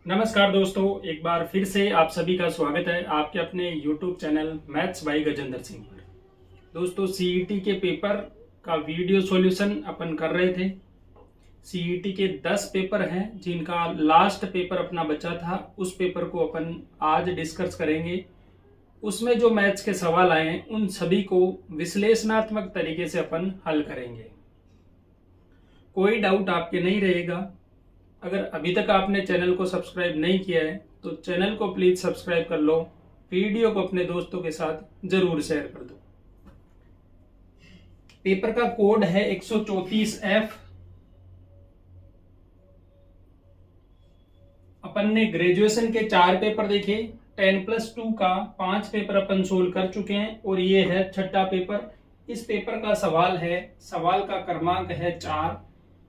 नमस्कार दोस्तों, एक बार फिर से आप सभी का स्वागत है आपके अपने YouTube channel maths by Gajendra Singh पर। दोस्तों, सीईटी के पेपर का वीडियो सॉल्यूशन अपन कर रहे थे। सीईटी के 10 पेपर हैं जिनका लास्ट पेपर अपना बचा था, उस पेपर को अपन आज डिस्कस करेंगे। उसमें जो मैथ्स के सवाल आए हैं उन सभी को विश्लेषणात्मक तरीके से अपन हल करेंगे। कोई डाउट आपके नहीं रहेगा। अगर अभी तक आपने चैनल को सब्सक्राइब नहीं किया है तो चैनल को प्लीज सब्सक्राइब कर लो, वीडियो को अपने दोस्तों के साथ जरूर शेयर कर दो। पेपर का कोड है 134F। अपन ने ग्रेजुएशन के 4 पेपर देखे, 10+2 का 5 पेपर अपन सोल्व कर चुके हैं और ये है छठा पेपर। इस पेपर का सवाल है, सवाल का क्रमांक है 4।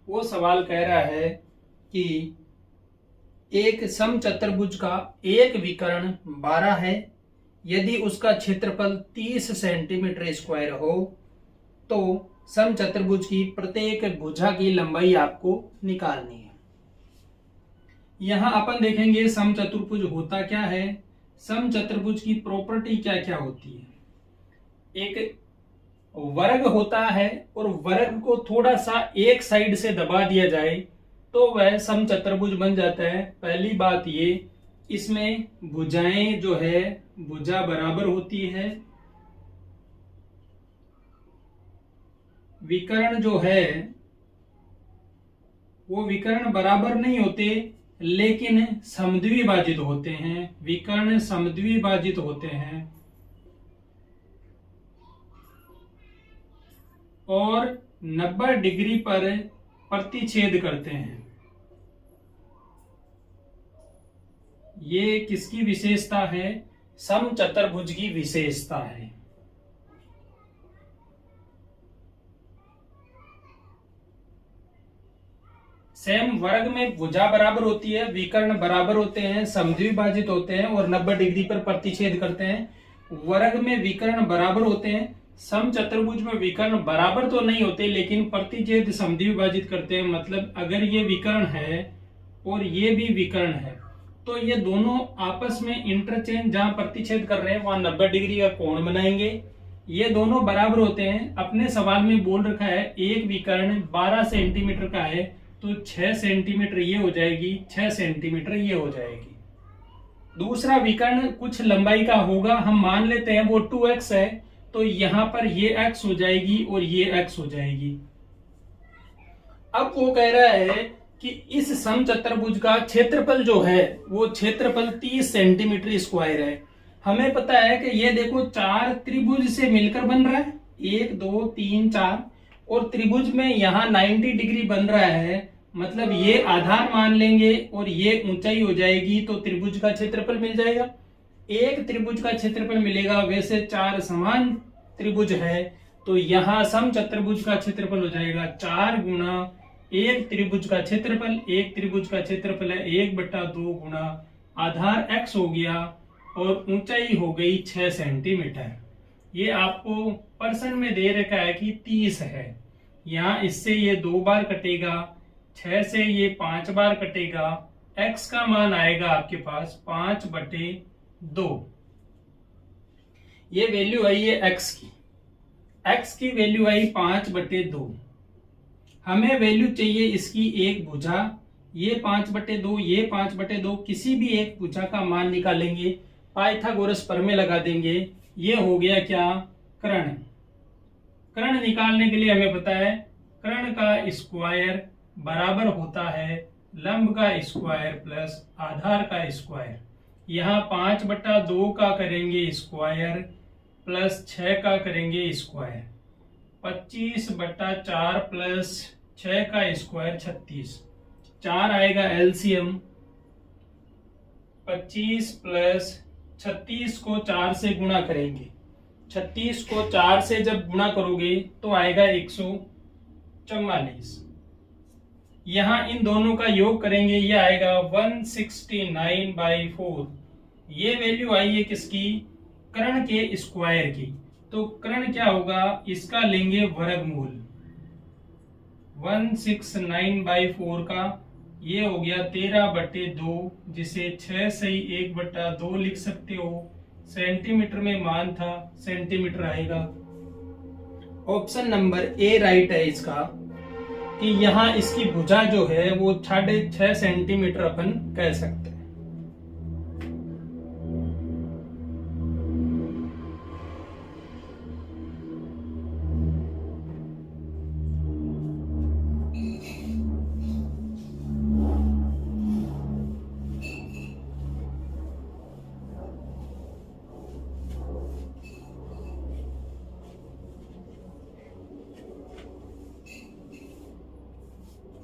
वो सवाल कह रहा है कि एक समचतुर्भुज का एक विकर्ण 12 है, यदि उसका क्षेत्रफल 30 सेंटीमीटर स्क्वायर हो तो समचतुर्भुज की प्रत्येक भुजा की लंबाई आपको निकालनी है। यहां अपन देखेंगे समचतुर्भुज होता क्या है, समचतुर्भुज की प्रॉपर्टी क्या क्या होती है। एक वर्ग होता है और वर्ग को थोड़ा सा एक साइड से दबा दिया जाए तो वह समचतुर्भुज बन जाता है। पहली बात ये, इसमें भुजाएं जो है भुजा बराबर होती है। विकर्ण जो है वो विकर्ण बराबर नहीं होते लेकिन समद्विभाजित होते हैं। विकर्ण समद्विभाजित होते हैं और 90 डिग्री पर प्रतिच्छेद करते हैं। ये किसकी विशेषता है? समचतुर्भुज की विशेषता है। सेम वर्ग में भुजा बराबर होती है, विकर्ण बराबर होते हैं, समद्विभाजित होते हैं और 90 डिग्री पर प्रतिच्छेद करते हैं। वर्ग में विकर्ण बराबर होते हैं, समचतुर्भुज में विकर्ण बराबर तो नहीं होते लेकिन प्रतिच्छेद समद्विभाजित करते हैं। मतलब अगर ये विकर्ण है और ये भी विकर्ण है तो ये दोनों आपस में इंटरचेंज जहां प्रतिच्छेद कर रहे हैं वहां 90 डिग्री का कोण बनाएंगे। ये दोनों बराबर होते हैं। अपने सवाल में बोल रखा है एक विकर्ण 12 सेंटीमीटर का है तो 6 सेंटीमीटर ये हो जाएगी, 6 सेंटीमीटर ये हो जाएगी। दूसरा विकर्ण कुछ लंबाई का होगा, हम मान लेते हैं वो 2x है तो यहां पर ये x हो जाएगी और ये x हो जाएगी। अब वो कह रहा है कि इस समचतुर्भुज का क्षेत्रफल जो है वो क्षेत्रफल 30 सेंटीमीटर स्क्वायर है। हमें पता है कि ये देखो 4 त्रिभुज से मिलकर बन रहा है, 1 2 3 4, और त्रिभुज में यहाँ 90 डिग्री बन रहा है। मतलब ये आधार मान लेंगे और ये ऊंचाई हो जाएगी तो त्रिभुज का क्षेत्रफल मिल जाएगा। एक त्रिभुज का क्षेत्रफल मिलेगा। वैसे 4 समान त्रिभुज है तो यहाँ समचतुर्भुज का क्षेत्रफल हो जाएगा 4 गुना एक त्रिभुज का क्षेत्रफल। एक त्रिभुज का क्षेत्रफल है 1/2 गुना आधार x हो गया और ऊंचाई हो गई 6 सेंटीमीटर। ये आपको पर्सन में दे रखा है कि 30 है। यहाँ इससे ये 2 बार कटेगा, 6 से ये 5 बार कटेगा। x का मान आएगा आपके पास 5/2। ये वैल्यू आई है x की। x की वैल्यू आई 5/2। हमें वैल्यू चाहिए इसकी एक भुजा। ये 5/2, ये 5/2, किसी भी एक भुजा का मान निकालेंगे, पाइथागोरस प्रमेय लगा देंगे। ये हो गया क्या? कर्ण। कर्ण निकालने के लिए हमें पता है कर्ण का स्क्वायर बराबर होता है लंब का स्क्वायर प्लस आधार का स्क्वायर। यहाँ 5/2 का करेंगे स्क्वायर प्लस 6 का करेंगे स्क्वायर, 25/4 प्लस 6 का स्क्वायर 36। 4 आएगा एलसीएम, 25 प्लस 36 को 4 से गुणा करेंगे। 36 को 4 से जब गुणा करोगे तो आएगा 144। यहां इन दोनों का योग करेंगे, ये आएगा 169/4। ये वैल्यू आई है किसकी? कर्ण के स्क्वायर की। तो कर्ण क्या होगा? इसका लेंगे वर्गमूल। 169/4 का ये हो गया 13/2, जिसे 6 सही 1/2 लिख सकते हो। सेंटीमीटर में मान था, सेंटीमीटर आएगा। ऑप्शन नंबर ए राइट है इसका, कि यहाँ इसकी भुजा जो है वो 6.5 सेंटीमीटर अपन कह सकते हैं।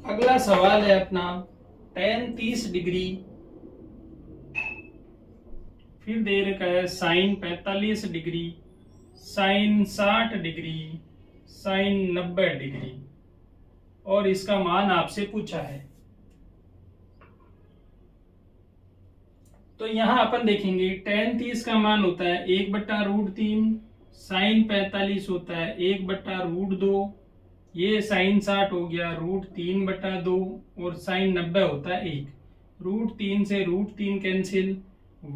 अगला सवाल है अपना tan 30 डिग्री, फिर दे रखा है sin 45 degree, sin 60 degree, sin 90 degree, और इसका मान आपसे पूछा है। तो यहां अपन देखेंगे tan 30 का मान होता है 1/√3, sin 45 होता है 1/√2, ये sin 60 हो गया √3/2, और sin 90 होता है 1। √3 से √3 कैंसिल,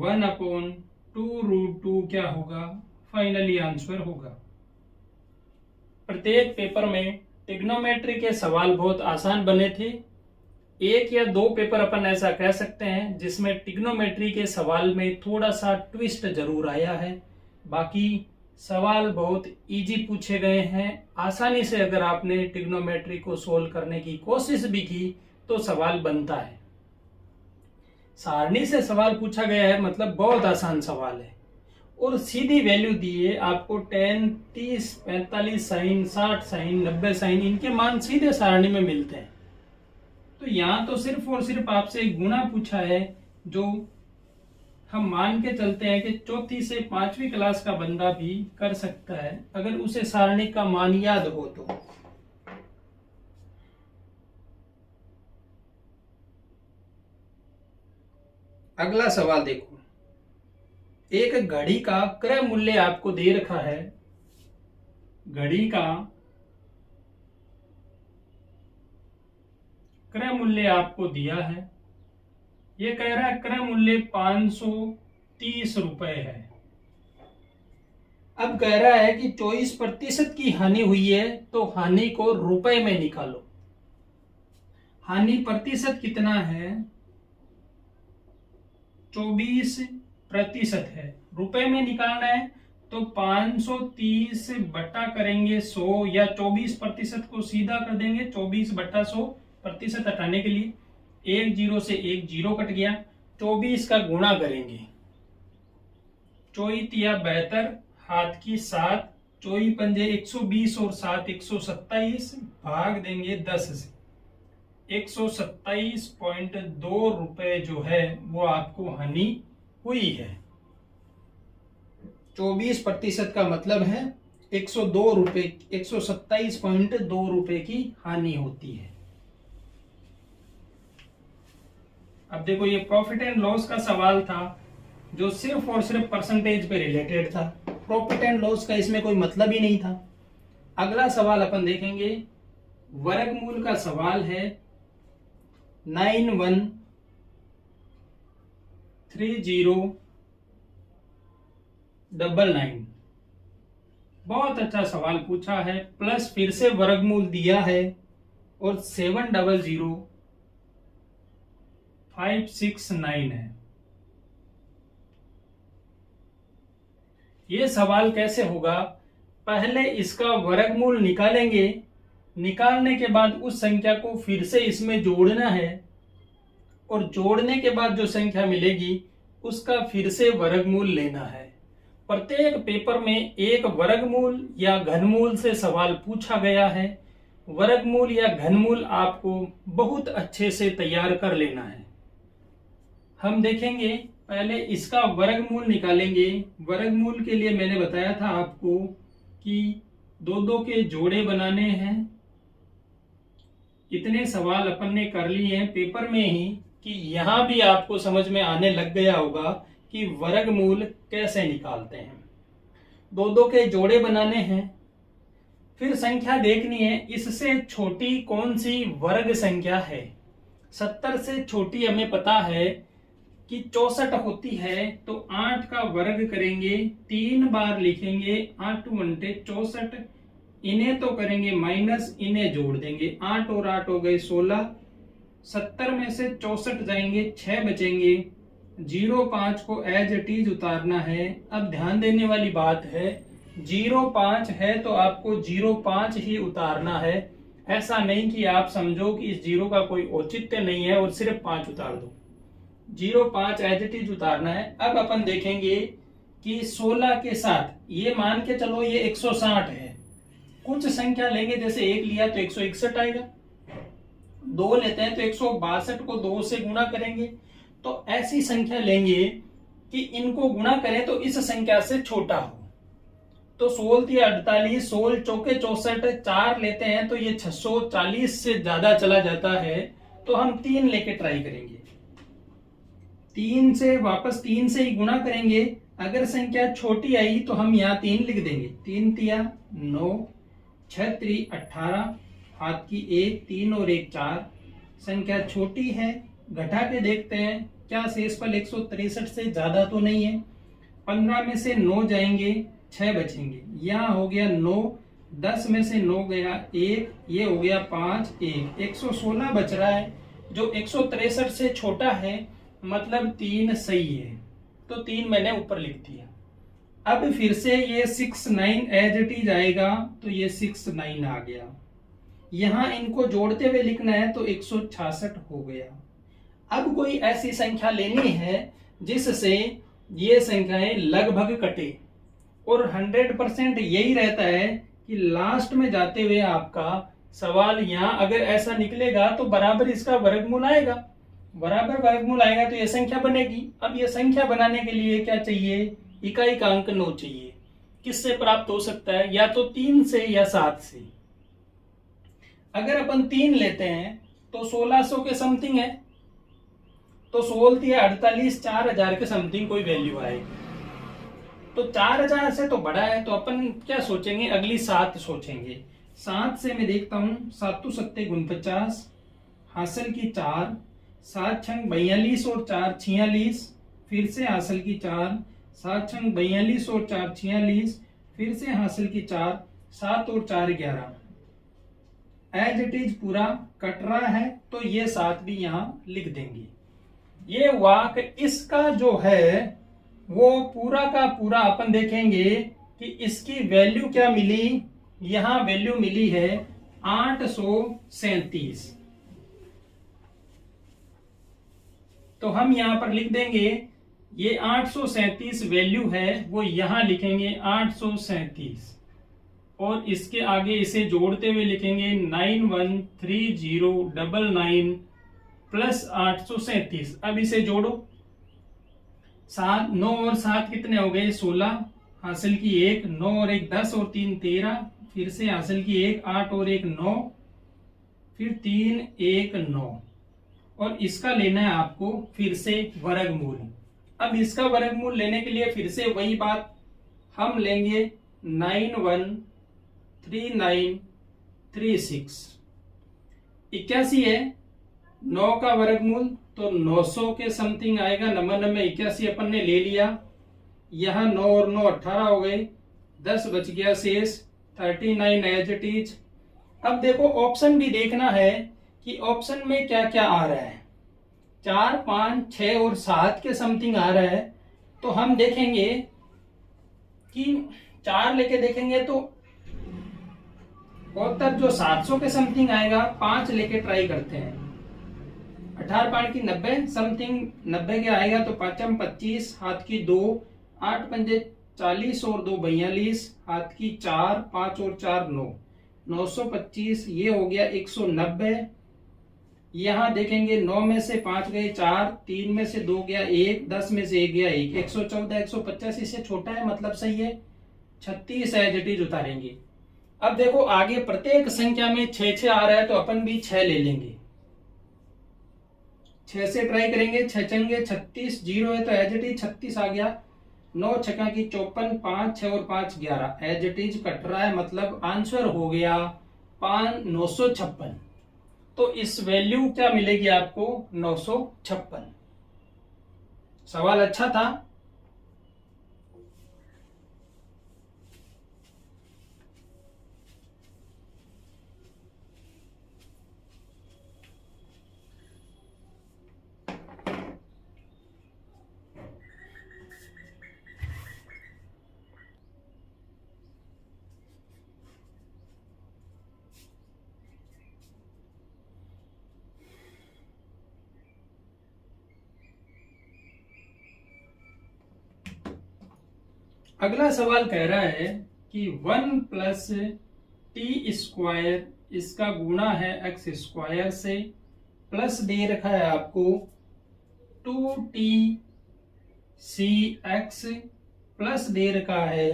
1/2√2 क्या होगा, फाइनली आंसर होगा। प्रत्येक पेपर में ट्रिग्नोमेट्री के सवाल बहुत आसान बने थे। एक या दो पेपर अपन ऐसा कह सकते हैं जिसमें ट्रिग्नोमेट्री के सवाल में थोड़ा सा ट्विस्ट जरूर आया है, बाकी सवाल बहुत इजी पूछे गए हैं। आसानी से अगर आपने ट्रिग्नोमेट्री को सोल्व करने की कोशिश भी की तो सवाल बनता है। सारणी से सवाल पूछा गया है, मतलब बहुत आसान सवाल है, और सीधी वैल्यू दी है आपको। tan 30, 45, sin 60, sin 90, sin, इनके मान सीधे सारणी में मिलते हैं। तो यहाँ तो सिर्फ और सिर्फ आपसे एक गुणा पूछा है, जो हम मान के चलते हैं कि चौथी से 5वीं क्लास का बंदा भी कर सकता है अगर उसे सारणी का मान याद हो तो। अगला सवाल देखो, एक घड़ी का क्रय मूल्य आपको दे रखा है। घड़ी का क्रय मूल्य आपको दिया है, ये कह रहा है क्रय मूल्य 530 रुपए है। अब कह रहा है कि 24% की हानि हुई है, तो हानि को रुपए में निकालो। हानि प्रतिशत कितना है, 24% है। रुपए में निकालना है तो 530 बटा करेंगे 100, या 24% को सीधा कर देंगे 24/100। प्रतिशत हटाने के लिए 1 0 से 1 0 कट गया, 24 का गुणा करेंगे। 24 या 72, हाथ की 7, 24 पंजे 120 और 7 127, भाग देंगे 10 से। 127.2 रुपए जो है वो आपको हानि हुई है। 24% का मतलब है 102 रुपए, 127.2 रुपए की हानि होती है। अब देखो, ये प्रॉफिट एंड लॉस का सवाल था जो सिर्फ और सिर्फ परसेंटेज पे रिलेटेड था। प्रॉफिट एंड लॉस का इसमें कोई मतलब ही नहीं था। अगला सवाल अपन देखेंगे, वर्गमूल का सवाल है। 913099, बहुत अच्छा सवाल पूछा है। प्लस फिर से वर्गमूल दिया है, और 700569 है। ये सवाल कैसे होगा, पहले इसका वर्गमूल निकालेंगे, निकालने के बाद उस संख्या को फिर से इसमें जोड़ना है, और जोड़ने के बाद जो संख्या मिलेगी उसका फिर से वर्गमूल लेना है। प्रत्येक पेपर में एक वर्गमूल या घनमूल से सवाल पूछा गया है। वर्गमूल या घनमूल आपको बहुत अच्छे से तैयार कर लेना है। हम देखेंगे, पहले इसका वर्गमूल निकालेंगे। वर्गमूल के लिए मैंने बताया था आपको कि दो दो के जोड़े बनाने हैं। इतने सवाल अपन ने कर लिए हैं पेपर में ही कि यहां भी आपको समझ में आने लग गया होगा कि वर्गमूल कैसे निकालते हैं। दो दो के जोड़े बनाने हैं, फिर संख्या देखनी है इससे छोटी कौन सी वर्ग संख्या है। 70 से छोटी हमें पता है कि 64 होती है, तो 8 का वर्ग करेंगे, 3 बार लिखेंगे, 8 × 64, इन्हें तो करेंगे माइनस, इन्हें जोड़ देंगे, 8 और 8 हो गए 16, 70 में से 64 जाएंगे, 6 बचेंगे, 0.5 को एज इट इज उतारना है। अब ध्यान देने वाली बात है, 0.5 है तो आपको 0.5 ही उतारना है, ऐसा नहीं कि आप समझो कि इस 0 का कोई औचित्य नहीं है और सिर्फ 5 उतार दो। 0.5 एज इट इज उतारना है। अब अपन देखेंगे कि 16 के साथ ये मान के चलो ये 160 है, कुछ संख्या लेंगे, जैसे 1 लिया तो 161 आएगा, 2 लेते हैं तो 162 को 2 से गुणा करेंगे, तो ऐसी संख्या लेंगे कि इनको गुणा करें तो इस संख्या से छोटा हो। तो 16 × 48, 16 चौके 64, 4 लेते हैं तो ये 640 से ज्यादा चला जाता है, तो हम 3 लेके ट्राई करेंगे, 3 से वापस 3 से ही गुणा करेंगे, अगर संख्या छोटी आई तो हम यहाँ 3 लिख देंगे, 3 तिया 9, 6 त्रि 18, हाथ की 1, 3 और 1 4, संख्या छोटी है, घटा के देखते हैं क्या शेषफल 163 से ज्यादा तो नहीं है। 15 में से 9 जाएंगे, 6 बचेंगे, यहाँ हो गया 9, 10 में से 9 गया 1, ये हो गया 5, 1, 116 बच रहा है, जो 163 से छोटा है, मतलब 3 सही है, तो 3 मैंने ऊपर लिख दिया। अब फिर से ये 69 एज इट इज आएगा, तो ये 69 आ गया, यहां इनको जोड़ते हुए लिखना है तो 166 हो गया। अब कोई ऐसी संख्या लेनी है जिससे ये संख्याएं लगभग कटे, और 100% यही रहता है कि लास्ट में जाते हुए आपका सवाल यहां अगर ऐसा निकलेगा तो बराबर इसका वर्गमूल आएगा, बराबर वर्गमूल आएगा तो ये संख्या बनेगी। अब ये संख्या बनाने के लिए क्या चाहिए, इकाई का अंक 9 चाहिए। किससे प्राप्त हो सकता है, या तो 3 से या 7 से। अगर अपन 3 लेते हैं तो 1600 के समथिंग है, तो 16 × 48, 4000 के समथिंग कोई वैल्यू आएगी, तो 4000 से तो बड़ा है, तो अपन क्या सोचेंगे, अगली 7 सोचेंगे। 7 से मैं देखता हूं, 7 7 49, हासिल की 4, 7 6 42 और 4 46, फिर से हासिल की 4, 7 6 42 और 4 46, फिर से हासिल की 4, 7 और 4 11, एज इट इज पूरा कट रहा है, तो ये 7 भी यहां लिख देंगे। ये वाक इसका जो है वो पूरा का पूरा अपन देखेंगे कि इसकी वैल्यू क्या मिली, यहां वैल्यू मिली है 837, तो हम यहां पर लिख देंगे ये 837 वैल्यू है, वो यहां लिखेंगे 837, और इसके आगे इसे जोड़ते हुए लिखेंगे 913099 प्लस 837। अब इसे जोड़ो, 7 9 और 7 कितने हो गए 16, हासिल की 1, 9 और 1 10 और 3 13, फिर से हासिल की 1, 8 और 1 9, फिर 3 1 9, और इसका लेना है आपको फिर से वर्गमूल। अब इसका वर्गमूल लेने के लिए फिर से वही बात हम लेंगे, 913936, 81 है, 9 का वर्गमूल तो 900 के समथिंग आएगा, नंबर में 81 अपन ने ले लिया, यहां 9 और 9 18 हो गए, 10 बच गया शेष 39 एज इट इज। अब देखो ऑप्शन भी देखना है कि ऑप्शन में क्या क्या आ रहा है, 4 5 6 और 7 के समथिंग आ रहा है, तो हम देखेंगे कि 4 लेके देखेंगे तो उत्तर जो 700 के समथिंग आएगा, 5 लेके ट्राई करते हैं, 18 5 की 90 समथिंग 90 के आएगा, तो 5 25, हाथ की 2, 8 पंजे 40 और 2 42, हाथ की 4, 5 और 4 9, 925, ये हो गया 190। यहां देखेंगे 9 में से 5 गए 4, 3 में से 2 गया 1, 10 में से 1 गया 1, 114 150 इससे छोटा है, मतलब सही है, 36 एज इट इज उतारेंगे। अब देखो आगे प्रत्येक संख्या में 6 आ रहा है, तो अपन भी 6 ले लेंगे, 6 से ट्राई करेंगे, 6 चंगे 36, 0 है तो एज इट इज 36 आ गया, 9 छक्का की 54, 5 6 और 5 11, एज इट इज कट रहा है, मतलब आंसर हो गया 956। तो इस वैल्यू क्या मिलेगी आपको? 956। सवाल अच्छा था। अगला सवाल कह रहा है कि 1 प्लस टी स्क्वायर, इसका गुणा है एक्स स्क्वायर से, प्लस दे रखा है आपको 2t सी एक्स, प्लस दे रखा है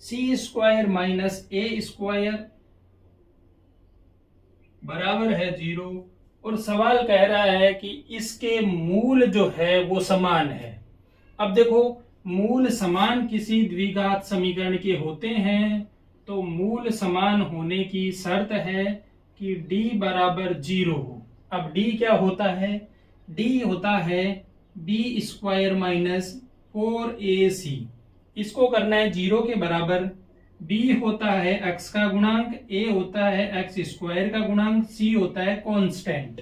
सी स्क्वायर माइनस ए स्क्वायर बराबर है 0। और सवाल कह रहा है कि इसके मूल जो है वो समान है। अब देखो, मूल समान किसी द्विघात समीकरण के होते हैं तो मूल समान होने की शर्त है कि d बराबर 0 हो। अब d क्या होता है? d होता है b स्क्वायर माइनस 4ac। इसको करना है 0 के बराबर। b होता है x का गुणांक, a होता है x स्क्वायर का गुणांक, c होता है कांस्टेंट।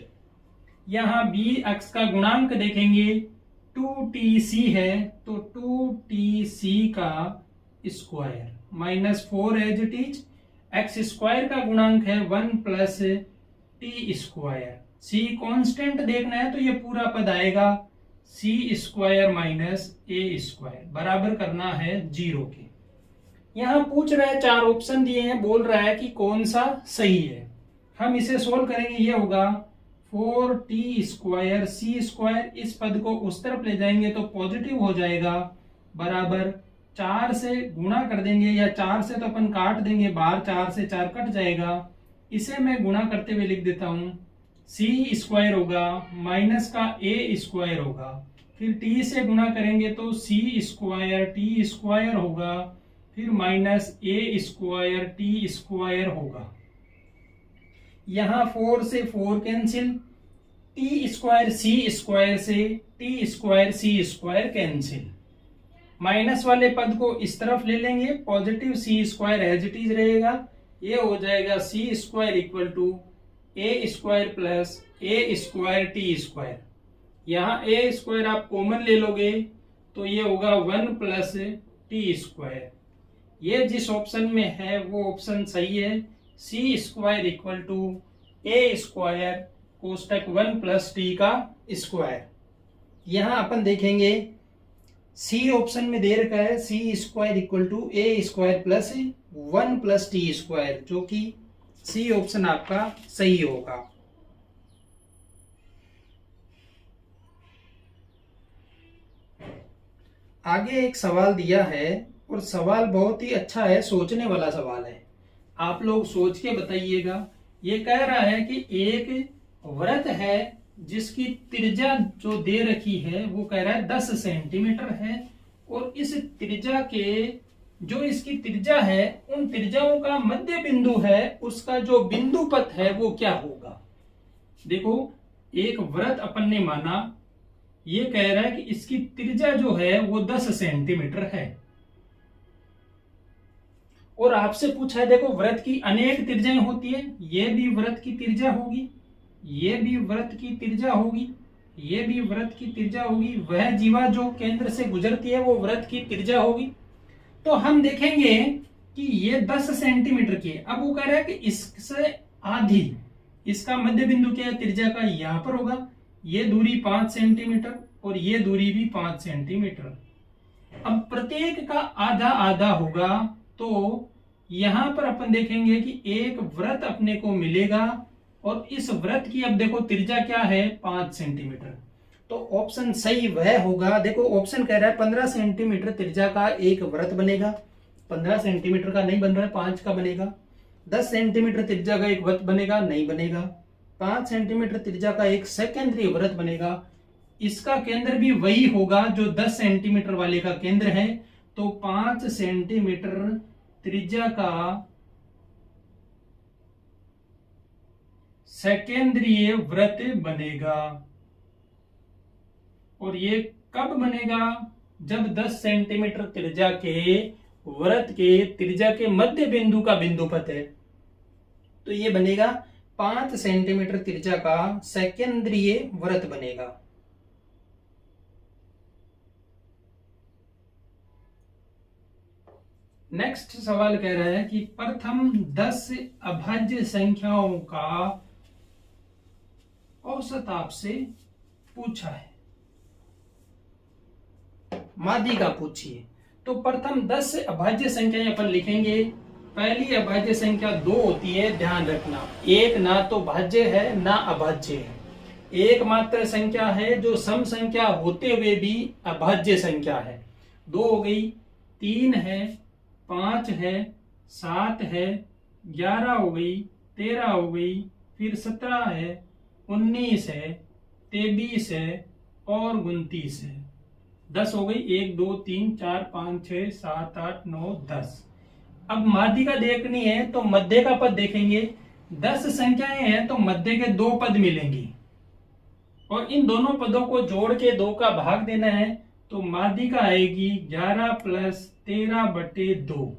यहाँ b x का गुणांक देखेंगे 2tc है तो 2tc का square minus 4 as it is. X square का गुणांक है 1 plus T square. c constant देखना है तो ये पूरा पद आएगा c स्क्वायर माइनस ए स्क्वायर बराबर करना है 0 के। यहाँ पूछ रहा है, 4 ऑप्शन दिए हैं, बोल रहा है कि कौन सा सही है। हम इसे सोल्व करेंगे। ये होगा 4t स्क्वायर सी स्क्वायर, इस पद को उस तरफ ले जाएंगे तो पॉजिटिव हो जाएगा, बराबर 4 से गुणा कर देंगे, या 4 से तो अपन काट देंगे बाहर, 4 से 4 कट जाएगा। इसे मैं गुणा करते हुए लिख देता हूं, सी स्क्वायर होगा माइनस का ए स्क्वायर होगा, फिर t से गुणा करेंगे तो सी स्क्वायर टी स्क्वायर होगा, फिर माइनस ए स्क्वायर टी स्क्वायर होगा। यहां 4 से 4 cancel, T square C square से T square C square cancel. Minus वाले पद को इस तरफ ले लेंगे, positive C square as it is रहेगा। ये हो जाएगा C square equal to A square plus A square T square. यहाँ ए स्क्वायर आप कॉमन ले लोगे तो ये होगा 1 प्लस टी स्क्वायर। ये जिस ऑप्शन में है वो ऑप्शन सही है। C square equal to A square कोष्टक 1 प्लस टी का स्क्वायर। यहां अपन देखेंगे सी ऑप्शन में दे रखा है C square equal to A square plus 1 plus T square, जो कि सी ऑप्शन आपका सही होगा। आगे एक सवाल दिया है और सवाल बहुत ही अच्छा है, सोचने वाला सवाल है। आप लोग सोच के बताइएगा। ये कह रहा है कि एक वृत्त है जिसकी त्रिज्या जो दे रखी है वो कह रहा है 10 सेंटीमीटर है, और इस त्रिज्या के जो इसकी त्रिज्या है उन त्रिज्याओं का मध्य बिंदु है, उसका जो बिंदु पथ है वो क्या होगा। देखो, एक वृत्त अपन ने माना, ये कह रहा है कि इसकी त्रिज्या जो है वो 10 सेंटीमीटर है, और आपसे पूछा है, देखो वृत्त की अनेक त्रिज्याएं होती है, ये भी वृत्त की त्रिज्या होगी, ये भी वृत्त की त्रिज्या होगी, ये भी वृत्त की त्रिज्या होगी, वह जीवा जो केंद्र से गुजरती है वो वृत्त की त्रिज्या होगी। तो हम देखेंगे कि ये 10 सेंटीमीटर की है। अब वो कह रहा है कि इससे आधी, इसका मध्य बिंदु क्या है त्रिज्या का, यहां पर होगा। ये दूरी 5 सेंटीमीटर और ये दूरी भी 5 सेंटीमीटर। अब प्रत्येक का आधा आधा होगा, तो यहां पर अपन देखेंगे कि एक वृत्त अपने को मिलेगा, और इस वृत्त की अब देखो त्रिज्या क्या है 5 सेंटीमीटर। तो ऑप्शन सही वह होगा। देखो ऑप्शन कह रहा है 15 सेंटीमीटर त्रिज्या का एक वृत्त बनेगा, 15 सेंटीमीटर का नहीं बन रहा है, 5 का बनेगा। 10 सेंटीमीटर त्रिज्या का एक वृत्त बनेगा, नहीं बनेगा। 5 सेंटीमीटर त्रिज्या का एक सेकेंडरी वृत्त बनेगा, इसका केंद्र भी वही होगा जो 10 सेंटीमीटर वाले का केंद्र है। तो 5 सेंटीमीटर त्रिज्या का सेकेंद्रीय व्रत बनेगा। और ये कब बनेगा? जब 10 सेंटीमीटर त्रिज्या के वृत्त के त्रिज्या के मध्य बिंदु का बिंदुपथ है, तो ये बनेगा 5 सेंटीमीटर त्रिज्या का सेकेंद्रीय वृत्त बनेगा। नेक्स्ट सवाल कह रहा है कि प्रथम 10 अभाज्य संख्याओं का औसत आपसे पूछा है, माध्यिका पूछिए। तो प्रथम 10 अभाज्य संख्याएं अपन लिखेंगे। पहली अभाज्य संख्या 2 होती है, ध्यान रखना। एक ना तो भाज्य है ना अभाज्य है, एकमात्र संख्या है जो सम संख्या होते हुए भी अभाज्य संख्या है। 2 हो गई, 3 है, 5 है, 7 है, 11 हो गई, 13 हो गई, फिर 17 है, 19 है, 23 है और 29 है। 10 हो गई, 1 2 3 4 5 6 7 8 9 10। अब माध्यिका देखनी है तो मध्य का पद देखेंगे। 10 संख्याएं हैं तो मध्य के 2 पद मिलेंगी और इन दोनों पदों को जोड़ के 2 का भाग देना है, तो माध्यिका आएगी 11 + 13/2।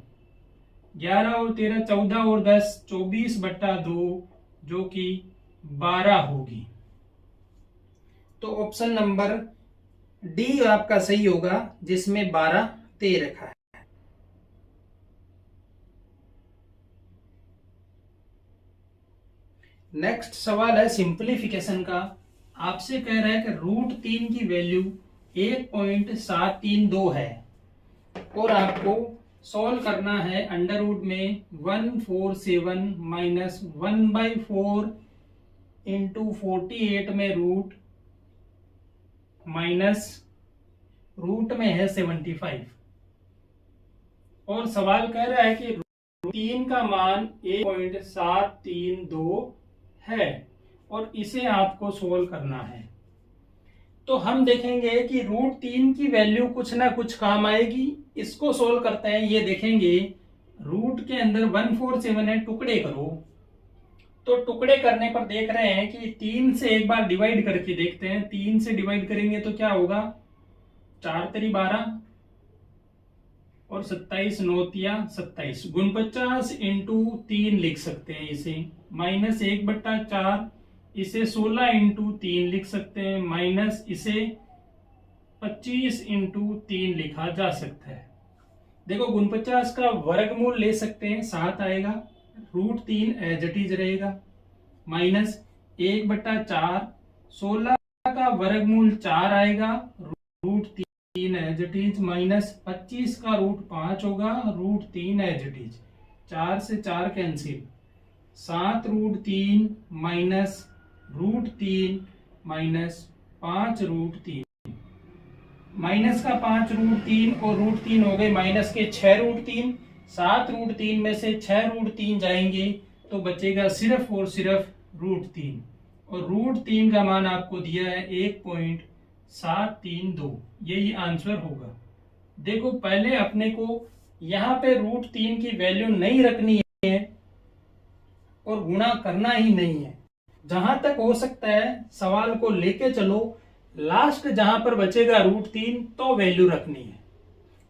11 और 13 14 और 10 24/2 जो कि 12 होगी। तो ऑप्शन नंबर डी आपका सही होगा, जिसमें 12 दे रखा है। नेक्स्ट सवाल है सिंप्लीफिकेशन का। आपसे कह रहा है कि √3 की वैल्यू 1.732 है और आपको सॉल्व करना है अंडर रूट में 147 - 1/4 × 48 में रूट माइनस रूट में है 75। और सवाल कह रहा है कि 3 का मान 1.732 है और इसे आपको सोल्व करना है। तो हम देखेंगे कि √3 की वैल्यू कुछ ना कुछ काम आएगी। इसको सोल्व करते हैं। ये देखेंगे रूट के अंदर 147 है, टुकड़े करो। तो टुकड़े करने पर देख रहे हैं कि 3 से एक बार डिवाइड करके देखते हैं। 3 से डिवाइड करेंगे तो क्या होगा? 4 × 12 और 27 9 × 27 49 × 3 लिख सकते हैं इसे, -1/4 इसे 16 × 3 लिख सकते हैं, माइनस इसे 25 × 3 लिखा जा सकता है। देखो 49 का वर्गमूल ले सकते हैं, 7 आएगा, √3 एज इट इज रहेगा, माइनस 1/4 16 का वर्गमूल 4 आएगा, √3 एज इट इज, माइनस 25 का √5 होगा, √3 एज इट इज, 4 से 4 कैंसिल, 7 √3 माइनस √3 माइनस 5 √3, माइनस का 5 √3 और √3 हो गए माइनस के 6 √3, 7 √3 में से 6 √3 जाएंगे तो बचेगा सिर्फ और सिर्फ √3 और √3 का मान आपको दिया है 1.732। यही आंसर होगा। देखो पहले अपने को यहाँ पे √3 की वैल्यू नहीं रखनी है और गुणा करना ही नहीं है। जहां तक हो सकता है सवाल को लेके चलो, लास्ट जहां पर बचेगा √3 तो वैल्यू रखनी है,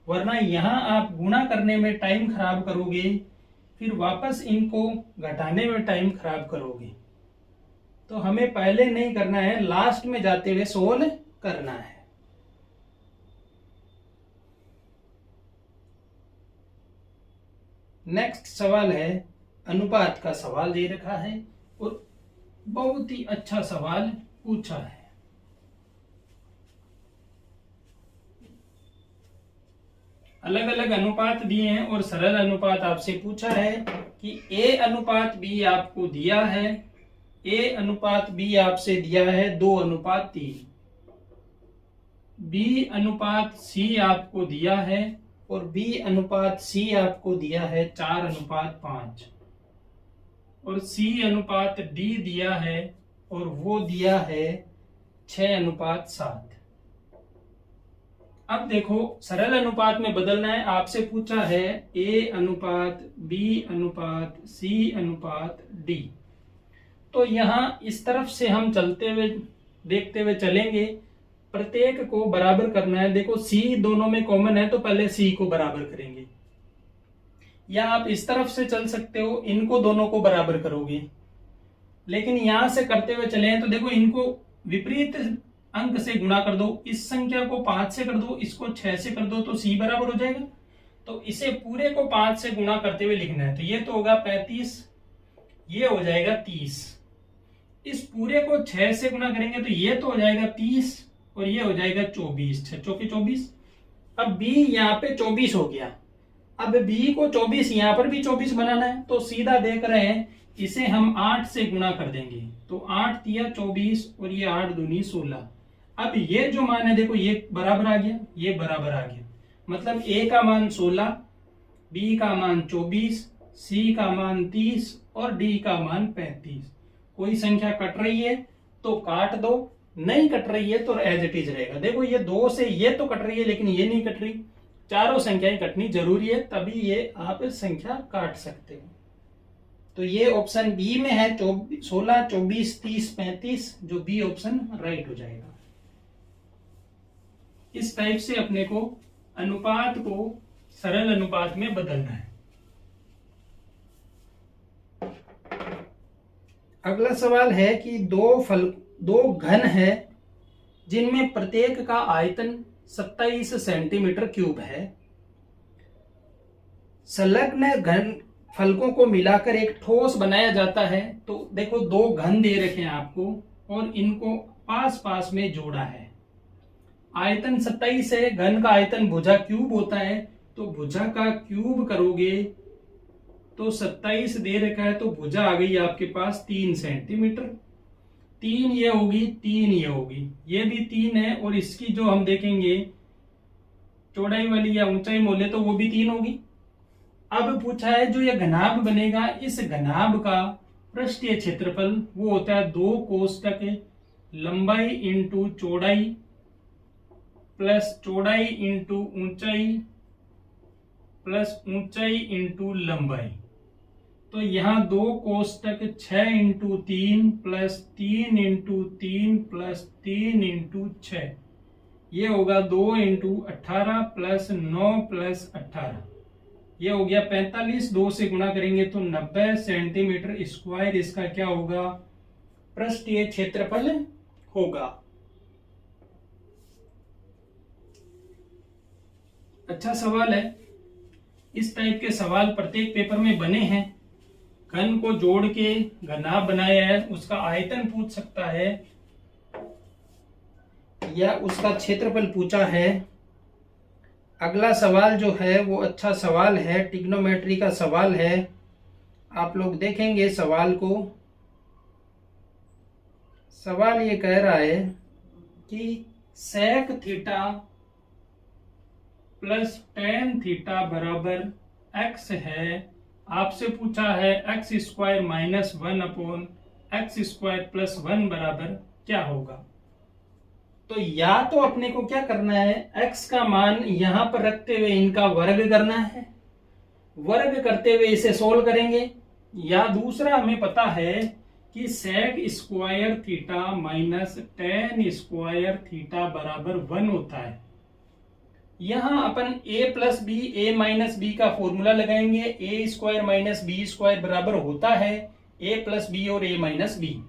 वरना यहां आप गुणा करने में टाइम खराब करोगे, फिर वापस इनको घटाने में टाइम खराब करोगे। तो हमें पहले नहीं करना है, लास्ट में जाते हुए सोल्व करना है। नेक्स्ट सवाल है, अनुपात का सवाल दे रखा है और बहुत ही अच्छा सवाल पूछा है। अलग अलग अनुपात दिए हैं और सरल अनुपात आपसे पूछा है कि A अनुपात B आपको दिया है, A अनुपात B आपसे दिया है 2:3, B अनुपात C आपको दिया है और B अनुपात C आपको दिया है 4:5 और C अनुपात D दिया है और वो दिया है 6:7। अब देखो सरल अनुपात में बदलना है। आपसे पूछा है A अनुपात B अनुपात C अनुपात D। तो यहाँ इस तरफ से हम चलते हुए देखते हुए चलेंगे, प्रत्येक को बराबर करना है। देखो सी दोनों में कॉमन है तो पहले सी को बराबर करेंगे, या आप इस तरफ से चल सकते हो, इनको दोनों को बराबर करोगे। लेकिन यहां से करते हुए चले हैं तो देखो इनको विपरीत अंक से गुणा कर दो, इस संख्या को 5 से कर दो, इसको 6 से कर दो, तो सी बराबर हो जाएगा। तो इसे पूरे को 5 से गुणा करते हुए लिखना है, तो ये तो होगा 35, ये हो जाएगा 30। इस पूरे को 6 से गुणा करेंगे तो ये तो हो जाएगा 30 और ये हो जाएगा 24, 6 चौके 24। अब b यहाँ पे 24 हो गया। अब b को 24 यहाँ पर भी 24 बनाना है, तो सीधा देख रहे हैं इसे हम 8 से गुणा कर देंगे, तो 8 तिया 24 और ये 8 दूनी 16। अब ये जो मान है देखो ये बराबर आ गया, ये बराबर आ गया, मतलब a का मान 16, b का मान 24, c का मान 30 और d का मान 35। कोई संख्या कट रही है तो काट दो, नहीं कट रही है तो एज इट इज रहेगा। देखो ये 2 से ये तो कट रही है लेकिन ये नहीं कट रही, चारों संख्याएं कटनी जरूरी है, तभी ये आप संख्या काट सकते हो। तो ये ऑप्शन बी में है 16, 24, 30, 35, जो बी ऑप्शन राइट हो जाएगा। इस टाइप से अपने को अनुपात को सरल अनुपात में बदलना है। अगला सवाल है कि दो घन है जिनमें प्रत्येक का आयतन 27 सेंटीमीटर क्यूब है। संलग्न घन फलकों को मिलाकर एक ठोस बनाया जाता है। तो देखो 2 घन दे रखे हैं आपको और इनको पास पास में जोड़ा है। आयतन 27 है, घन का आयतन भुजा क्यूब होता है, तो भुजा का क्यूब करोगे तो 27 दे रखा है, तो भुजा आ गई आपके पास 3 सेंटीमीटर। 3 ये होगी, 3 ये होगी, ये भी 3 है, और इसकी जो हम देखेंगे चौड़ाई वाली या ऊंचाई मोले तो वो भी 3 होगी। अब पूछा है जो ये घनाभ बनेगा, इस घनाभ का पृष्ठीय क्षेत्रफल वो होता है 2 कोष्टक लंबाई इंटू चौड़ाई प्लस चौड़ाई इंटू ऊंचाई प्लस ऊंचाई इंटू लंबाई। तो यहाँ 2 कोष्टक 6 into 3 plus 3 into 3 plus 3 into 6, ये होगा 2 इंटू 18 प्लस 9 प्लस 18, ये हो गया 45। 2 से गुणा करेंगे तो 90 सेंटीमीटर स्क्वायर इसका क्या होगा, पृष्ठीय क्षेत्रफल होगा। अच्छा सवाल है। इस टाइप के सवाल प्रत्येक पेपर में बने हैं। घन को जोड़ के घनाभ बनाया है, उसका आयतन पूछ सकता है या उसका क्षेत्रफल पूछा है। अगला सवाल जो है वो अच्छा सवाल है, ट्रिग्नोमेट्री का सवाल है। आप लोग देखेंगे सवाल को। सवाल ये कह रहा है कि sec theta plus tan theta बराबर एक्स है। आपसे पूछा है x square minus 1 upon x square plus 1 बराबर क्या होगा। तो या तो अपने को क्या करना है, x का मान यहां पर रखते हुए इनका वर्ग करना है, वर्ग करते हुए इसे सोल्व करेंगे, या दूसरा हमें पता है कि sec square theta minus tan square theta बराबर 1 होता है। यहां अपन a plus B a minus B का फॉर्मूला लगाएंगे। a square minus B square बराबर होता है a प्लस बी और a माइनस बी।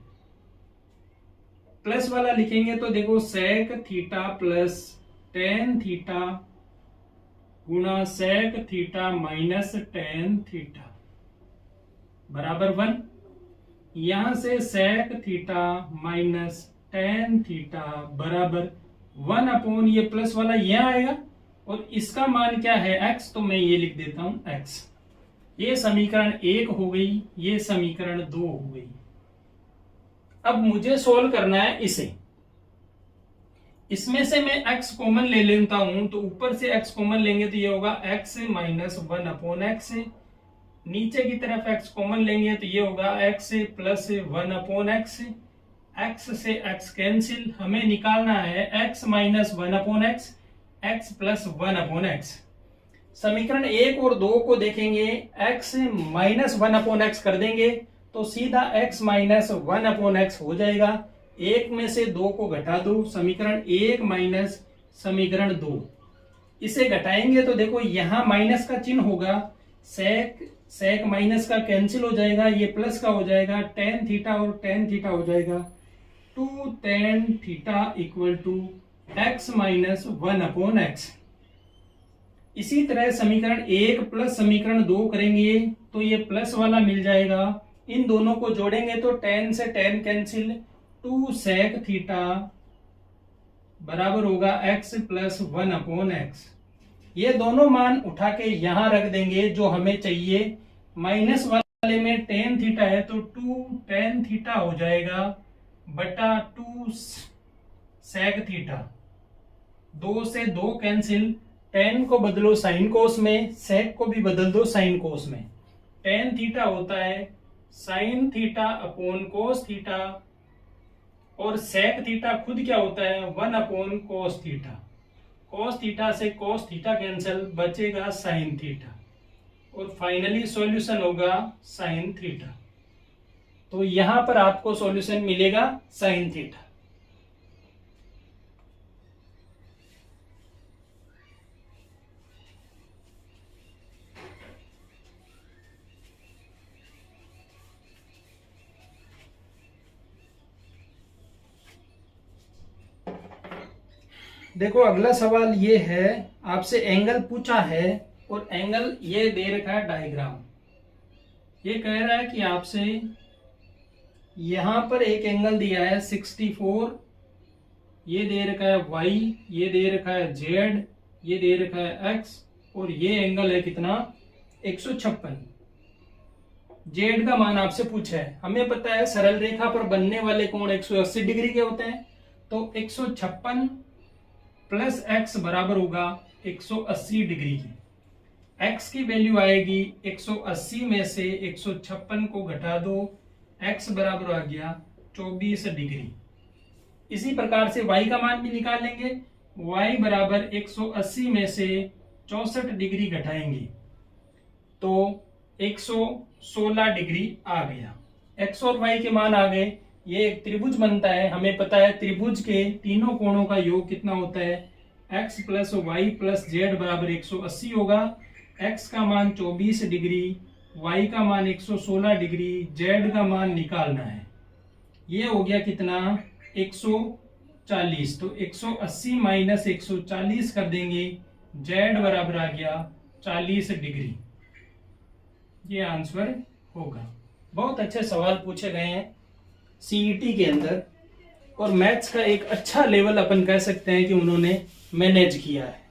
प्लस वाला लिखेंगे तो देखो sec theta plus tan theta गुणा sec theta minus tan theta बराबर 1। यहां से sec theta minus tan theta बराबर 1 अपॉन ये प्लस वाला यहां आएगा, और इसका मान क्या है x, तो मैं ये लिख देता हूं x। ये समीकरण 1 हो गई, ये समीकरण 2 हो गई। अब मुझे सोल्व करना है इसे। इसमें से मैं x कॉमन ले लेता हूं, तो ऊपर से x कॉमन लेंगे तो ये होगा x माइनस 1 अपॉन एक्स। नीचे की तरफ x कॉमन लेंगे तो ये होगा x plus 1 upon x. x से x कैंसिल, हमें निकालना है x minus 1 upon x, x plus 1 upon x. समीकरण 1 और 2 को देखेंगे, x माइनस 1 अपॉन एक्स कर देंगे तो सीधा x माइनस 1/x हो जाएगा। एक में से दो को घटा दो, समीकरण 1 माइनस समीकरण 2। इसे घटाएंगे तो देखो यहां माइनस का चिन्ह होगा, सेक सेक माइनस का कैंसिल हो जाएगा, ये प्लस का हो जाएगा, टेन थीटा और टेन थीटा हो जाएगा, 2 tan theta equal to x minus 1/x। इसी तरह समीकरण 1 प्लस समीकरण 2 करेंगे तो ये प्लस वाला मिल जाएगा। इन दोनों को जोड़ेंगे तो tan से tan कैंसिल, 2 sec थीटा बराबर होगा x प्लस 1/x। ये दोनों मान उठा के यहां रख देंगे जो हमें चाहिए। माइनस वाले में tan थीटा है तो 2 tan थीटा हो जाएगा बटा 2 sec थीटा। 2 से 2 कैंसिल, tan को बदलो साइन कोस में, sec को भी बदल दो साइन कोस में। tan थीटा होता है sine theta upon cos theta, और sec थीटा खुद क्या होता है 1/cos थीटा। cos थीटा से cos थीटा कैंसिल, बचेगा साइन थीटा, और फाइनली सॉल्यूशन होगा साइन थीटा। तो यहां पर आपको सॉल्यूशन मिलेगा साइन थीटा। देखो अगला सवाल ये है, आपसे एंगल पूछा है और एंगल ये दे रखा है डायग्राम। ये कह रहा है कि आपसे यहां पर एक एंगल दिया है 64, ये दे रखा है y, ये दे रखा है z, ये दे रखा है x, और ये एंगल है कितना 156। z का मान आपसे पूछा है। हमें पता है सरल रेखा पर बनने वाले कोण 180 डिग्री के होते हैं, तो 156 प्लस x बराबर होगा 180 डिग्री की। x की वैल्यू आएगी 180 में से 156 को घटा दो, x बराबर आ गया 24 डिग्री। इसी प्रकार से y का मान भी निकाल लेंगे। y बराबर 180 में से 64 डिग्री घटाएंगे तो 116 डिग्री आ गया। x और y के मान आ गए। ये एक त्रिभुज बनता है। हमें पता है त्रिभुज के तीनों कोणों का योग कितना होता है, x plus y plus z बराबर 180 होगा। x का मान 24 डिग्री, y का मान 116 डिग्री, z का मान निकालना है। ये हो गया कितना 140। तो 180 माइनस 140 कर देंगे, z बराबर आ गया 40 डिग्री। ये आंसर होगा। बहुत अच्छे सवाल पूछे गए हैं सीईटी के अंदर, और मैथ्स का एक अच्छा लेवल अपन कह सकते हैं कि उन्होंने मैनेज किया है।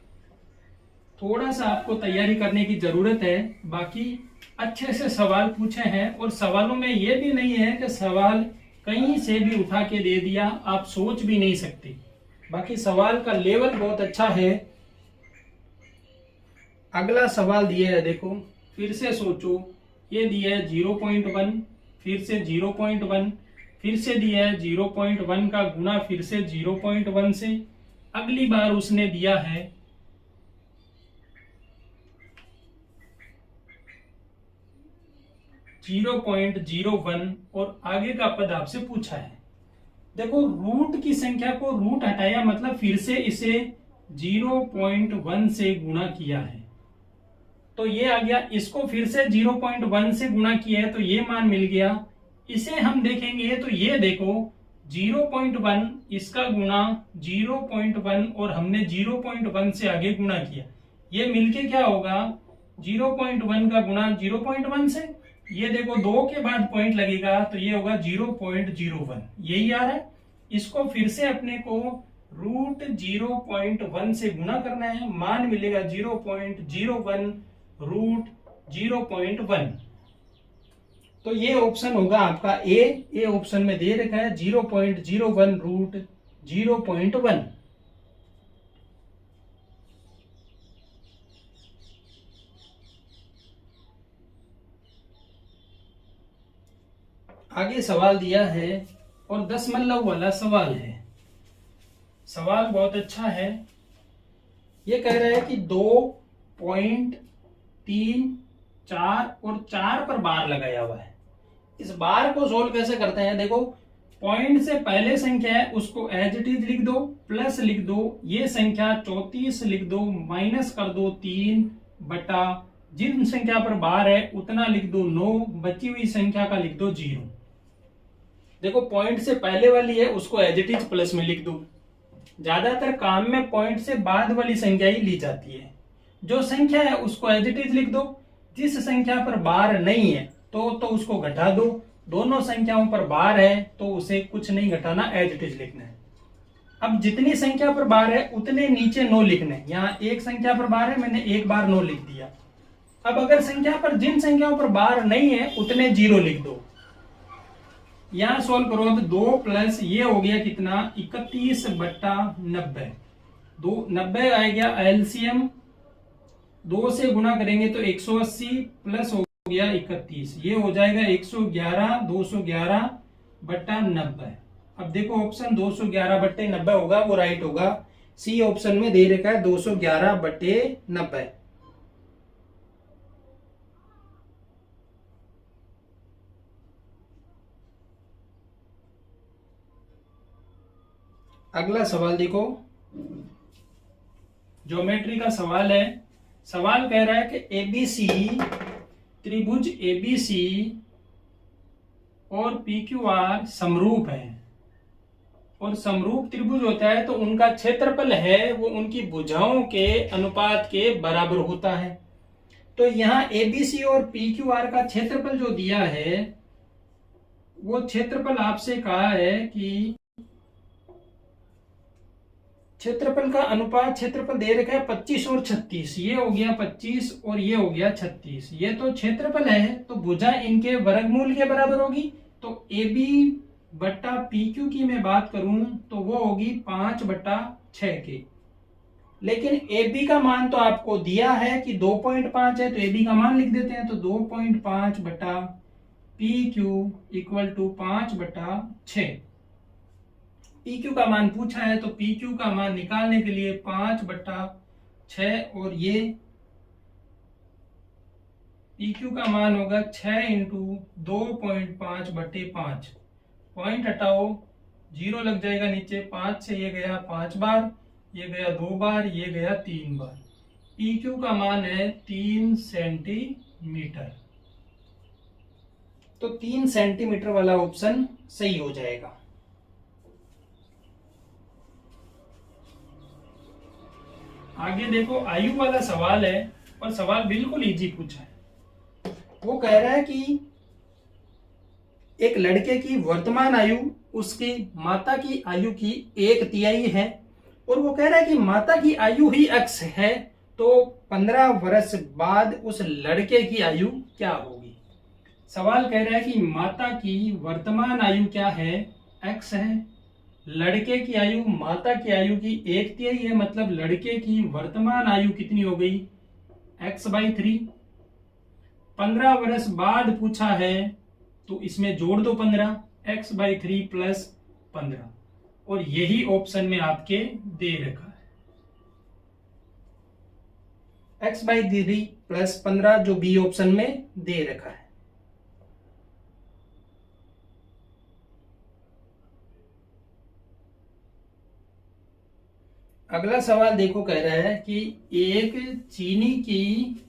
थोड़ा सा आपको तैयारी करने की जरूरत है, बाकी अच्छे से सवाल पूछे हैं। और सवालों में ये भी नहीं है कि सवाल कहीं से भी उठा के दे दिया, आप सोच भी नहीं सकते। बाकी सवाल का लेवल बहुत अच्छा है। अगला सवाल दिया है, देखो फिर से सोचो। ये दिया है 0.1, फिर से 0.1, फिर से दिया है 0.1 का गुना फिर से 0.1 से। अगली बार उसने दिया है 0.01 और आगे का पद आपसे पूछा है। देखो रूट की संख्या को रूट हटाया, मतलब फिर से इसे 0.1 से गुणा किया है, तो ये आ गया। इसको फिर से 0.1 से गुणा किया है तो ये मान मिल गया। इसे हम देखेंगे तो ये देखो 0.1 इसका गुणा 0.1 और हमने 0.1 से आगे गुणा किया, ये मिलके क्या होगा 0.1 का गुणा 0.1 से। ये देखो 2 के बाद पॉइंट लगेगा तो ये होगा 0.01, यही आ रहा है। इसको फिर से अपने को रूट 0.1 से गुणा करना है, मान मिलेगा 0.01 रूट 0.1। तो ये ऑप्शन होगा आपका ए ऑप्शन में दे रखा है 0.01 रूट 0.1। आगे सवाल दिया है और दशमलव वाला सवाल है। सवाल बहुत अच्छा है। ये कह रहा है कि 2.3, 4 और 4 पर बार लगाया हुआ है। इस बार को सोल्व कैसे करते हैं, देखो पॉइंट से पहले संख्या है उसको एज इट इज लिख दो, प्लस लिख दो, ये संख्या 34 लिख दो, माइनस कर दो 3 बटा जिन संख्या पर बार है उतना लिख दो 9, बची हुई संख्या का लिख दो 0। देखो पॉइंट से पहले वाली है उसको एज इट इज प्लस में लिख दो। ज्यादातर काम में पॉइंट से बाद वाली संख्या ही ली जाती है। जो संख्या है उसको एज इट इज लिख दो, जिस संख्या पर बार नहीं है तो उसको घटा दो, दोनों संख्याओं पर बार है तो उसे कुछ नहीं घटाना, एज इट इज लिखना है। अब जितनी संख्या पर बार है उतने नीचे 9 लिखने हैं। यहाँ एक संख्या पर बार है, मैंने एक बार 9 लिख दिया। अब अगर संख्या पर जिन संख्याओं पर बार नहीं है उतने 0 लिख दो। यहां सोल्व करो, अब 2 प्लस ये हो गया कितना 31 बट्टा 90, 90 आ गया एलसीएम, 2 से गुणा करेंगे तो 180 प्लस हो गया 31, ये हो जाएगा 111, 211 बट्टा 90। अब देखो ऑप्शन 211 बट्टे 90 होगा, वो राइट होगा। सी ऑप्शन में दे रखा है 211 बट्टे 90। अगला सवाल देखो, ज्योमेट्री का सवाल है। सवाल कह रहा है कि एबीसी त्रिभुज एबीसी और पीक्यूआर समरूप है, और समरूप त्रिभुज होता है तो उनका क्षेत्रफल है वो उनकी भुजाओं के अनुपात के बराबर होता है। तो यहाँ एबीसी और पीक्यूआर का क्षेत्रफल जो दिया है वो क्षेत्रफल आपसे कहा है कि क्षेत्रफल का अनुपात, क्षेत्रफल दे रखा है 25 और 36, ये हो गया 25 और ये हो गया 36, ये तो क्षेत्रफल है तो भुजा इनके वर्गमूल के बराबर होगी। तो AB बट्टा PQ की मैं बात करूं तो वो होगी 5 बट्टा 6 के। लेकिन AB का मान तो आपको दिया है कि 2.5 है तो AB का मान लिख देते हैं, तो 2.5 बट्टा PQ इक्वल टू 5 बट्टा 6। PQ का मान पूछा है तो PQ का मान निकालने के लिए 5 बट्टा 6 और ये PQ का मान होगा 6 इंटू 2.5 बट्टे 5। पॉइंट हटाओ, 0 लग जाएगा नीचे, 5 से ये गया 5 बार, ये गया 2 बार, ये गया 3 बार। PQ का मान है 3 सेंटीमीटर, तो 3 सेंटीमीटर वाला ऑप्शन सही हो जाएगा। आगे देखो आयु वाला सवाल है, और सवाल बिल्कुल इजी पूछा है। वो कह रहा है कि एक लड़के की वर्तमान आयु उसकी माता की आयु की 1/3 है, और वो कह रहा है कि माता की आयु ही x है, तो 15 वर्ष बाद उस लड़के की आयु क्या होगी। सवाल कह रहा है कि माता की वर्तमान आयु क्या है, x है, लड़के की आयु माता की आयु की 1/3 है, मतलब लड़के की वर्तमान आयु कितनी हो गई x/3। 15 वर्ष बाद पूछा है तो इसमें जोड़ दो 15, x/3 प्लस 15, और यही ऑप्शन में आपके दे रखा है x/3 प्लस 15, जो बी ऑप्शन में दे रखा है। अगला सवाल देखो, कह रहा है कि एक चीनी की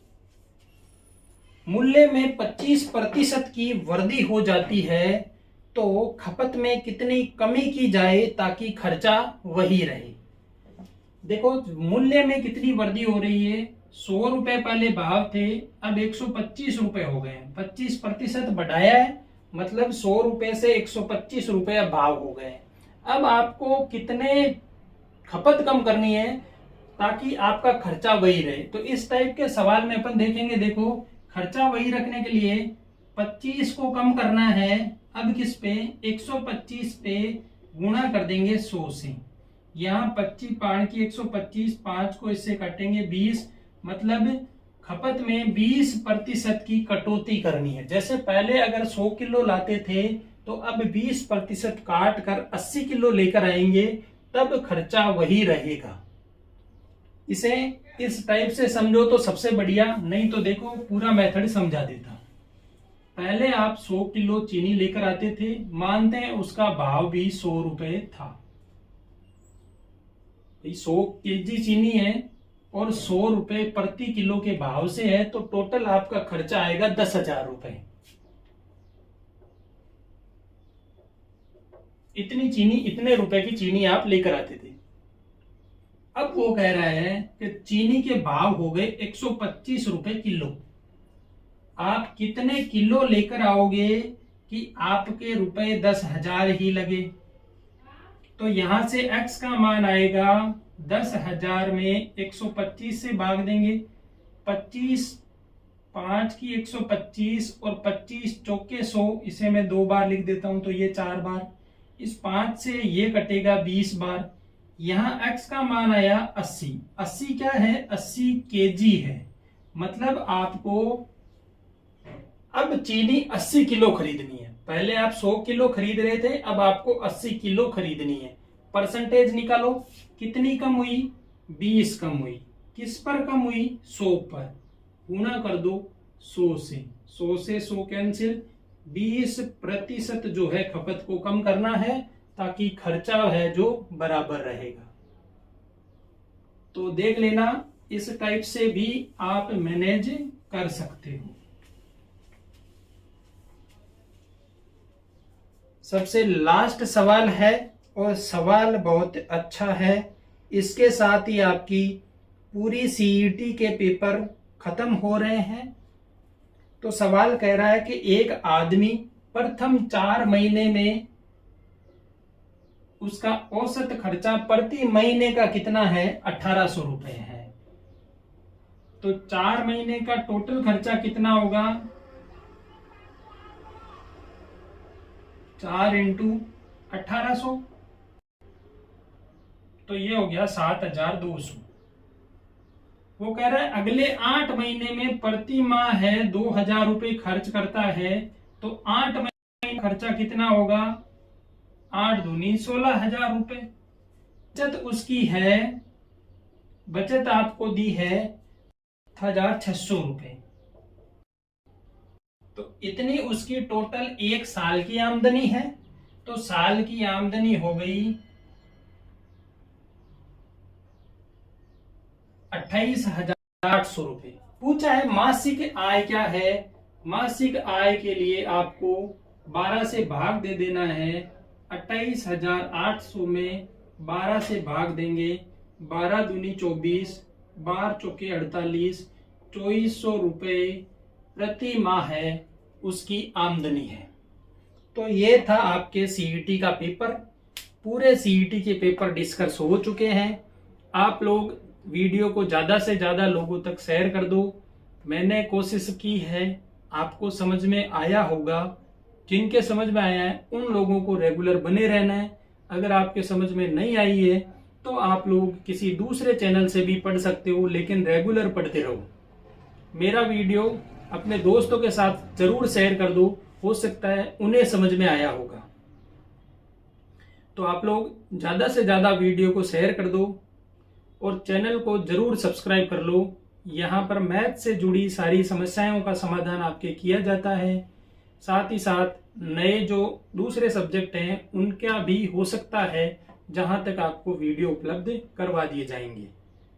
मूल्य में 25% की वृद्धि हो जाती है तो खपत में कितनी कमी की जाए ताकि खर्चा वही रहे। देखो मूल्य में कितनी वृद्धि हो रही है, 100 रुपए पहले भाव थे, अब 125 रुपए हो गए, 25% बढ़ाया है, मतलब 100 रुपए से 125 रुपए भाव हो गए। अब आपको कितने खपत कम करनी है ताकि आपका खर्चा वही रहे। तो इस टाइप के सवाल में अपन देखेंगे, देखो खर्चा वही रखने के लिए 25 को कम करना है, अब किस पे 125 पे गुणा कर देंगे 100 से। यहाँ 25 5 की 125, 5 को इससे काटेंगे 20, मतलब खपत में 20% की कटौती करनी है। जैसे पहले अगर 100 किलो लाते थे तो अब 20% काट कर 80 किलो लेकर आएंगे, तब खर्चा वही रहेगा। इसे इस टाइप से समझो तो सबसे बढ़िया, नहीं तो देखो पूरा मेथड समझा देता। पहले आप 100 किलो चीनी लेकर आते थे, मानते हैं उसका भाव भी 100 रुपए था। 100 केजी चीनी है और 100 रुपए प्रति किलो के भाव से है, तो टोटल आपका खर्चा आएगा 10,000 रुपए। इतनी चीनी, इतने रुपए की चीनी आप लेकर आते थे। अब वो कह रहा है कि चीनी के भाव हो गए 125 रुपए किलो। आप कितने किलो लेकर आओगे कि आपके रुपए 10,000 ही लगे? तो यहां से x का मान आएगा 10,000 में 125 से भाग देंगे। 25 5 की 125 और 25 चौके 100, इसे मैं 2 बार लिख देता हूं तो ये 4 बार। इस 5 से ये कटेगा 20 बार। यहां x का मान आया 80। 80 क्या है? 80 केजी है। मतलब आपको अब चीनी 80 किलो खरीदनी है। पहले आप 100 किलो खरीद रहे थे, अब आपको 80 किलो खरीदनी है। परसेंटेज निकालो, कितनी कम हुई? 20 कम हुई। किस पर कम हुई? 100 पर। गुना कर दो 100 से, 100 से 100 कैंसिल। 20% जो है खपत को कम करना है, ताकि खर्चा है जो बराबर रहेगा। तो देख लेना, इस टाइप से भी आप मैनेज कर सकते हो। सबसे लास्ट सवाल है, और सवाल बहुत अच्छा है। इसके साथ ही आपकी पूरी सीईटी के पेपर खत्म हो रहे हैं। तो सवाल कह रहा है कि एक आदमी प्रथम 4 महीने में उसका औसत खर्चा प्रति महीने का कितना है? 1800 रुपए है। तो 4 महीने का टोटल खर्चा कितना होगा? 4 इंटू 1800, तो ये हो गया 7,200। वो कह रहा है अगले 8 महीने में प्रति माह है 2,000 रुपए खर्च करता है, तो 8 महीने खर्चा कितना होगा? 8 दूनी 16,000 रुपए। बचत उसकी है, बचत आपको दी है 1,600 रुपए। तो इतनी उसकी टोटल 1 साल की आमदनी है। तो साल की आमदनी हो गई 28,800 रुपए। पूछा है मासिक आय क्या है? मासिक आय के लिए आपको 12 से भाग दे देना है। 28,800 में 12 से भाग देंगे। 12 दूनी 24, 12 चौके 48, 2400 रुपए प्रति माह है उसकी आमदनी है। तो ये था आपके सीईटी का पेपर। पूरे सीईटी के पेपर डिस्कस हो चुके हैं। आप लोग वीडियो को ज़्यादा से ज़्यादा लोगों तक शेयर कर दो। मैंने कोशिश की है, आपको समझ में आया होगा। जिनके समझ में आया है उन लोगों को रेगुलर बने रहना है। अगर आपके समझ में नहीं आई है तो आप लोग किसी दूसरे चैनल से भी पढ़ सकते हो, लेकिन रेगुलर पढ़ते रहो। मेरा वीडियो अपने दोस्तों के साथ जरूर शेयर कर दो, हो सकता है उन्हें समझ में आया होगा। तो आप लोग ज़्यादा से ज़्यादा वीडियो को शेयर कर दो और चैनल को जरूर सब्सक्राइब कर लो। यहाँ पर मैथ से जुड़ी सारी समस्याओं का समाधान आपके किया जाता है। साथ ही साथ नए जो दूसरे सब्जेक्ट हैं उनका भी हो सकता है, जहाँ तक आपको वीडियो उपलब्ध करवा दिए जाएंगे।